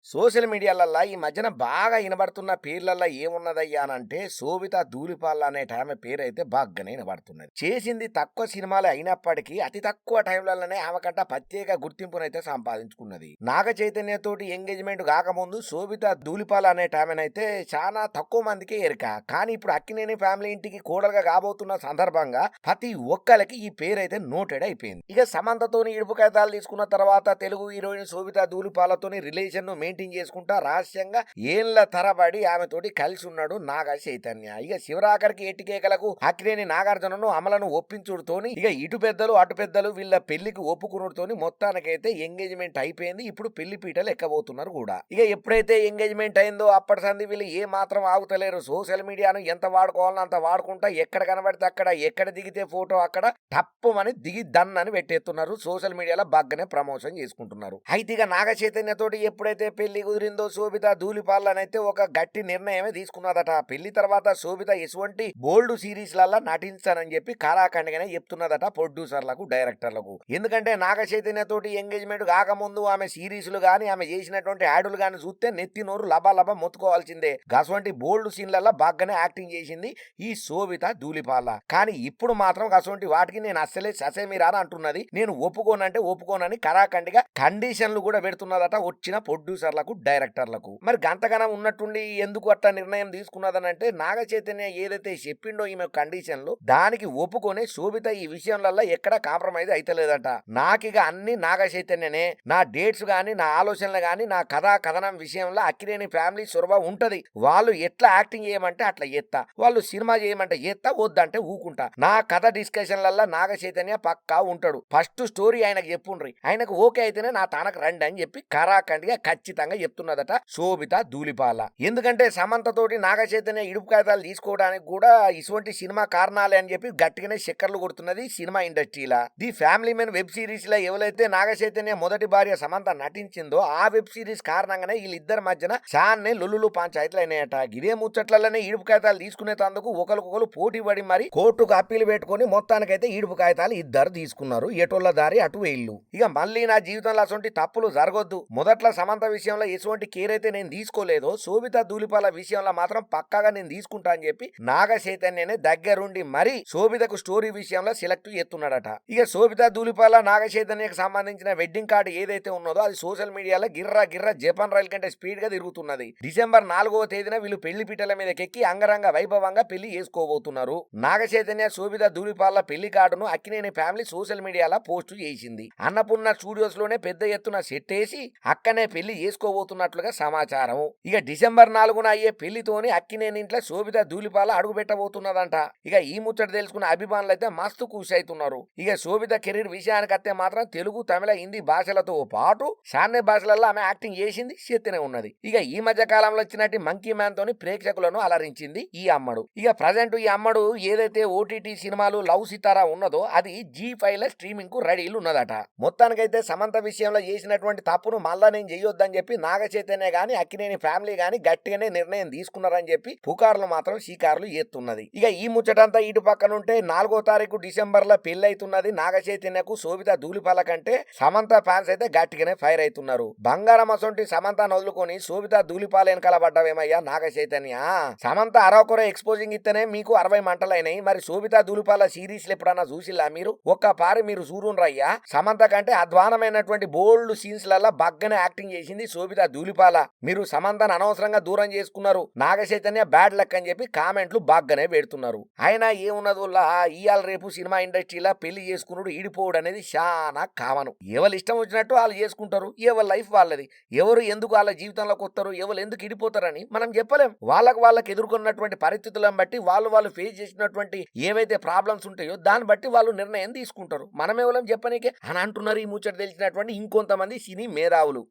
Social మీడియాలల్లా ఈ మధ్యన బాగా ఇనబడుతున్న పేర్లల్లా ఏమున్నదయ్యా అనంటే శోభిత ధూళిపాల అనే ఆమె పేరైతే బాగానే వినబడుతున్నది. చేసింది తక్కువ సినిమాలు అయినప్పటికీ అతి తక్కువ టైంలలోనే ఆమె కంట ప్రత్యేక గుర్తింపునైతే సంపాదించుకున్నది. నాగ చైతన్యతోటి ఎంగేజ్మెంట్ కాకముందు శోభిత ధూళిపాల అనే ఆమెనైతే చాలా తక్కువ మందికే ఎరిక. కానీ ఇప్పుడు అక్కినేని ఫ్యామిలీ ఇంటికి కోడలుగా కాబోతున్న సందర్భంగా ప్రతి ఒక్కరికి ఈ పేరైతే నోటెడ్ అయిపోయింది. ఇక సమంతతోని ఇడుపు కాగితాలు తీసుకున్న తర్వాత తెలుగు హీరోయిన్ శోభిత ధూళిపాలతోని రిలేషన్ మెయింటైన్ చేసుకుంటా రహస్యంగా ఏళ్ల తరబడి ఆమెతోటి కలిసి ఉన్నాడు నాగ చైతన్య. ఇక శివరాకరికి ఎట్టికేకలకు అక్కినేని నాగార్జునను అమలను ఒప్పించుడుతోని ఇక ఇటు పెద్దలు అటు పెద్దలు వీళ్ళ పెళ్లికి ఒప్పుకునుడుతోని మొత్తానికైతే ఎంగేజ్మెంట్ అయిపోయింది. ఇప్పుడు పెళ్లి పీటలు ఎక్కబోతున్నారు కూడా. ఇక ఎప్పుడైతే ఎంగేజ్మెంట్ అయిందో అప్పటి సంది వీళ్ళు ఏ మాత్రం ఆగుతలేరు. సోషల్ మీడియాను ఎంత వాడుకోవాలని అంత వాడుకుంటా ఎక్కడ కనబడితే అక్కడ, ఎక్కడ దిగితే ఫోటో అక్కడ తప్పమని దిగి దన్నని పెట్టేస్తున్నారు. సోషల్ మీడియాలో బాగానే ప్రమోషన్ చేసుకుంటున్నారు. అయితే ఇక నాగ చైతన్య తోటి ఎప్పుడైతే పెళ్లి కుదిరిందో శోభిత ధూళిపాలనైతే ఒక గట్టి నిర్ణయమే తీసుకున్నదట. పెళ్లి తర్వాత శోభిత ఎటువంటి బోల్డ్ సిరీస్ లల్లా నటించానని చెప్పి కారాఖండిగానే చెప్తున్నదట ప్రొడ్యూసర్లకు, డైరెక్టర్లకు. ఎందుకంటే నాగ చైతన్య తోటి ఎంగేజ్మెంట్ కాకముందు ఆమె సిరీస్లు గాని ఆమె చేసినటువంటి యాడులు గాని చూస్తే నెత్తి నోరు లబా మొత్తుకోవాల్సిందే. అటువంటి బోల్డ్ సీన్లల్లా బాగానే యాక్టింగ్ చేసింది ఈ శోభిత ధూళిపాల. కానీ ఇప్పుడు మాత్రం అటువంటి వాటికి నేను అస్సలే ససేమిరా అంటున్నది. నేను ఒప్పుకోనంటే ఒప్పుకోనని కరాఖండిగా కండిషన్లు కూడా పెడుతున్నదట వచ్చిన ప్రొడ్యూసర్లకు, డైరెక్టర్లకు. మరి గంతగనం ఉన్నట్టుండి ఎందుకు అట్లా నిర్ణయం తీసుకున్నదనంటే నాగ చైతన్య ఏదైతే చెప్పిండో ఈమె కండిషన్లు దానికి ఒప్పుకొని శోభిత ఈ విషయంలో ఎక్కడ కాంప్రమైజ్ అయితలేదట. నాకిక అన్ని నాగ చైతన్యనే. నా డేట్స్ గాని, నా ఆలోచనలు గాని, నా కథనం విషయంలో అక్కినేని ఫ్యామిలీ చొరవ ఉంటది. వాళ్ళు ఎట్లా యాక్టింగ్ చేయమంటే అట్లా ఎత్తా, వాళ్ళు సినిమా చేయమంటే ఎత్తా, వద్దంటే ఊకుంటా. నా కథ డిస్కషన్లల్లో నాగ చైతన్య పక్కా ఉంటాడు. ఫస్ట్ స్టోరీ ఆయనకు చెప్పుండ్రి, ఆయనకు ఓకే అయితేనే నా తానకు రండి అని చెప్పి కరాఖండిగా ఖచ్చితంగా చెప్తున్నదట శోభిత ధూళిపాల. ఎందుకంటే సమంత తోటి నాగ చైతన్య ఇడుపు కాగితాలు తీసుకోవడానికి కూడా ఇటువంటి సినిమా కారణాలే అని చెప్పి గట్టిగానే చక్కర్లు కొడుతున్నది సినిమా ఇండస్ట్రీలా. The family men web series లో ఎవరైతే నాగ చైతన్య మొదటి భార్య సమంత నటించిందో ఆ వెబ్ సిరీస్ కారణంగానే వీళ్ళిద్దరి మధ్యన చాన్నే లొల్లులు పంచాయతీలు అయినాయట. ఇదే ముచ్చట్లలోనే ఇడుపు కాగితాలు తీసుకునేందుకు ఒకరికొకరు పోటీ పడి మరి కోర్టుకు అప్పీలు పెట్టుకుని మొత్తానికైతే ఇడుపు కాగితాలు ఇద్దరు తీసుకున్నారు. ఎటోళ్ళ దారి అటు వెళ్ళు. ఇక మళ్ళీ నా జీవితంలో అటువంటి తప్పులు జరగొద్దు. మొదట్లో సమంత విషయంలో ఎటువంటి కేర్ అయితే నేను తీసుకోలేదో శోభిత ధూళిపాల విషయంలో మాత్రం పక్కాగా నేను తీసుకుంటా అని చెప్పి నాగ చైతన్యనే దగ్గరుండి మరి శోభితకు స్టోరీ విషయంలో సెలెక్ట్ చేస్తున్నాడట. ఇక శోభిత ధూళిపాల నాగ చైతన్యకు సంబంధించిన వెడ్డింగ్ కార్డు ఏదైతే ఉన్నదో అది సోషల్ మీడియాలో గిర్రా జపాన్ రైలు కంటే స్పీడ్ గా తిరుగుతున్నది. డిసెంబర్ 4వ తేదీన వీళ్ళు పెళ్లి పీటల మీదకెక్కి అంగరంగ వైభవంగా పెళ్లి చేసుకోబోతున్నారు. నాగ చైతన్య శోభిత ధూళిపాల పెళ్లి కార్డును అక్కినేని ఫ్యామిలీ సోషల్ మీడియాలో పోస్టు చేసింది. అన్నపూర్ణ స్టూడియోస్ లోనే పెద్ద ఎత్తున సెట్ వేసి అక్కనే పెళ్లి చేసుకోబోతున్నట్లుగా సమాచారం. ఇక డిసెంబర్ 4న అయ్యే పెళ్లితోని అక్కినేని ఇంట్లో శోభిత ధూళిపాల అడుగు పెట్టబోతున్నదంట. ఇక ఈ ముచ్చట తెలుసుకున్న అభిమానులు అయితే మస్తు ఖుషి అవుతున్నారు. ఇక శోభిత కెరీర్ విషయానికి అత్తే మాత్రం తెలుగు, తమిళ, హిందీ భాషలతో పాటు సాన్నే భాషలలో ఆమె యాక్టింగ్ చేసింది, చేస్తూనే ఉన్నది. ఇక ఈ మధ్య కాలంలో వచ్చినట్టు మంకీ మ్యాన్ తోని ప్రేక్షకులను అలరించింది ఈ అమ్మడు. ఇక ప్రజెంట్ ఈ అమ్మడు ఏదైతే ఓటీటీ సినిమాలు లవ్ సితారా ఉన్నదో అది G5 స్ట్రీమింగ్ కు రెడీలు ఉన్నదట. మొత్తానికైతే సమంత విషయంలో చేసినటువంటి తప్పును మళ్ళా నేను చెయ్యొద్దని చెప్పి నాగ చైతన్య గాని అక్కినేని ఫ్యామిలీ గాని గట్టిగానే నిర్ణయం తీసుకున్నారని చెప్పి పుకార్లు మాత్రం షికార్లు ఎత్తున్నది. ఇక ఈ ముచ్చటంతా ఇటు పక్కనుంటే 4వ తారీఖు డిసెంబర్ లో పెళ్లి అవుతున్నది నాగ చైతన్యకు శోభిత ధూళిపాల కంటే సమంత ఫ్యాన్స్ అయితే గట్టిగానే ఫైర్ అవుతున్నారు. బంగారం అసొంటి సమంత వదులుకొని శోభిత ధూళిపాల వెనకాల పడ్డవేమయ్యా నాగ చైతన్య. సమంత అరవకొర ఎక్స్పోజింగ్ ఇస్తేనే మీకు 60 మంటలైనాయి. మరి శోభిత ధూళిపాల సిరీస్లు ఎప్పుడన్నా చూసిల్లా మీరు? ఒక్క పారి మీరు చూరుండ్రయ్యా. సమంత కంటే అధ్వానమైనటువంటి బోల్డ్ సీన్స్ లల్లా బగ్గనే యాక్టింగ్ చేసింది శోభిత ధూళిపాల. మీరు సమంతను అనవసరంగా దూరం చేసుకున్నారు, నాగ చైతన్య బ్యాడ్ లక్ అని చెప్పి కామెంట్లు బాగానే పెడుతున్నారు. అయినా ఏమున్నది ఇయాల రేపు సినిమా ఇండస్ట్రీలో పెళ్లి చేసుకున్నాడు ఈడిపోవడం అనేది చాలా కామను. ఎవరు ఇష్టం వచ్చినట్టు వాళ్ళు చేసుకుంటారు. ఎవరి లైఫ్ వాళ్ళది. ఎవరు ఎందుకు వాళ్ళ జీవితంలోకి వస్తారు, ఎవరు ఎందుకు ఇడిపోతారని మనం చెప్పలేం. వాళ్ళకి ఎదుర్కొన్నటువంటి పరిస్థితులను బట్టి వాళ్ళు ఫేస్ చేసినటువంటి ఏవైతే ప్రాబ్లమ్స్ ఉంటాయో దాన్ని బట్టి వాళ్ళు నిర్ణయం తీసుకుంటారు. మనం ఎవరం చెప్పనీకే అని అంటున్నారు ఈ ముచ్చట తెలిసినటువంటి ఇంకొంతమంది సినీ మేధావులు.